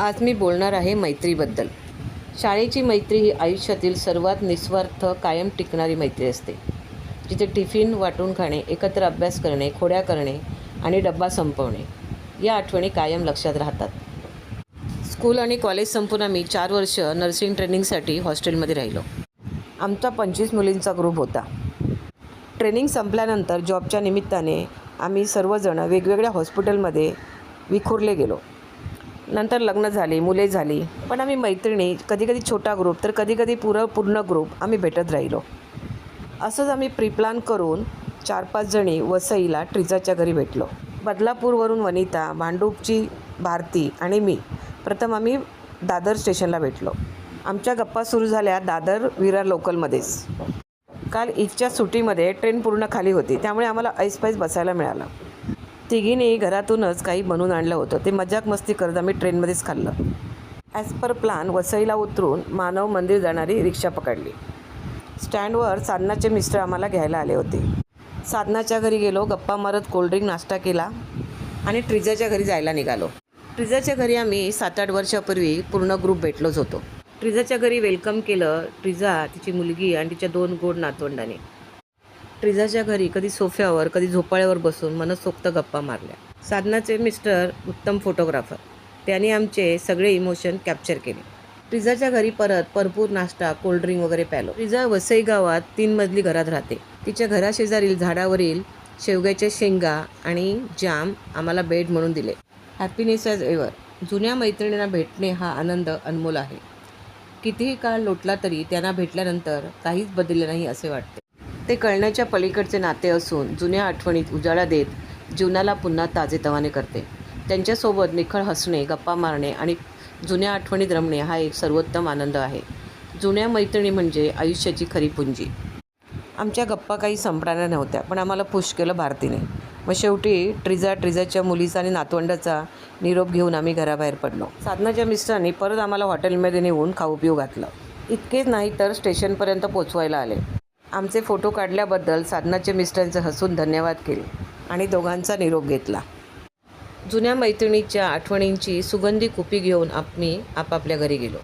आज मी बोलणार आहे मैत्रीबद्दल. शाळेची मैत्री ही आयुष्यातील सर्वात निस्वार्थ कायम टिकणारी मैत्री असते. जिथे टिफिन वाटून खाणे, एकत्र अभ्यास करणे, खोड्या करणे आणि डब्बा संपवणे या आठवणी कायम लक्षात राहतात. स्कूल आणि कॉलेज संपून आम्ही 4 वर्ष नर्सिंग ट्रेनिंगसाठी हॉस्टेलमध्ये राहिलो. आमचा 25 मुलींचा ग्रुप होता. ट्रेनिंग संपल्यानंतर जॉबच्या निमित्ताने आम्ही सर्वजण वेगवेगळ्या हॉस्पिटलमध्ये विखुरले गेलो. नंतर लग्न झाली, मुले झाली, पण आम्ही मैत्रिणी कधीकधी छोटा ग्रुप तर कधीकधी पूर्ण ग्रुप आम्ही भेटत राहिलो. असंच आम्ही प्रीप्लॅन करून 4-5 जणी वसईला ट्रिजाच्या घरी भेटलो. बदलापूरवरून वनिता, भांडूपची भारती आणि मी प्रथम आम्ही दादर स्टेशनला भेटलो. आमच्या गप्पा सुरू झाल्या दादर विरार लोकलमध्येच. काल ईदच्या सुट्टीमध्ये ट्रेन पूर्ण खाली होती, त्यामुळे आम्हाला ऐसपैस बसायला मिळालं. तिघींनी घरातूनच काही बनवून आणलं होतं. ते मजाक मस्ती करत आम्ही ट्रेनमध्येच खाल्लं. ॲज पर प्लॅन वसईला उतरून मानव मंदिर जाणारी रिक्षा पकडली. स्टँडवर साधनाचे मिस्टर आम्हाला घ्यायला आले होते. साधनाच्या घरी गेलो, गप्पा मारत कोल्ड्रिंक नाश्ता केला आणि ट्रिजाच्या घरी जायला निघालो. ट्रिजाच्या घरी आम्ही 7-8 वर्षापूर्वी पूर्ण ग्रुप भेटलोच होतो. ट्रिजाच्या घरी वेलकम केलं ट्रिजा, तिची मुलगी आणि तिच्या 2 गोड नातवंडांनी. ट्रिजाच्या घरी कधी सोफ्यावर कधी झोपाळ्यावर बसून मनसोक्त गप्पा मारल्या. साधनाचे मिस्टर उत्तम फोटोग्राफर, त्यांनी आमचे सगळे इमोशन कॅप्चर केले. ट्रिजाच्या घरी परत भरपूर नाश्ता, कोल्ड्रिंक वगैरे प्यालो. ट्रिजा वसई गावात 3 मजली घरात राहते. तिच्या घराशेजारील झाडावरील शेवग्याच्या शेंगा आणि जाम आम्हाला भेट म्हणून दिले. Happiness as ever. जुन्या मैत्रिणींना भेटणे हा आनंद अनमोल आहे. कितीही काळ लोटला तरी त्यांना भेटल्यानंतर काहीच बदलले नाही असे वाटते. ते कळण्याच्या पलीकडचे नाते असून जुन्या आठवणीत उजाळा देत जीवनाला पुन्हा ताजेतवाने करते. त्यांच्यासोबत निखळ हसणे, गप्पा मारणे आणि जुन्या आठवणीत रमणे हा एक सर्वोत्तम आनंद आहे. जुन्या मैत्रिणी म्हणजे आयुष्याची खरी पुंजी. आमच्या गप्पा काही संपणाऱ्या नव्हत्या, पण आम्हाला पुश केलं भारतीने. मग शेवटी ट्रिजाच्या मुलीचा आणि नातवंडाचा निरोप घेऊन आम्ही घराबाहेर पडलो. साधनाच्या मिस्टरांनी परत आम्हाला हॉटेलमध्ये नेऊन खाऊ पिऊ घातलं. इतकेच नाही तर स्टेशनपर्यंत पोचवायला आले. आमचे फोटो काढल्याबद्दल साधनाचे मिस्टरांचे हसून धन्यवाद केले आणि दोघांचा निरोप घेतला. जुन्या मैत्रिणीच्या आठवणींची सुगंधी कुपी घेऊन आम्ही आपापल्या घरी गेलो.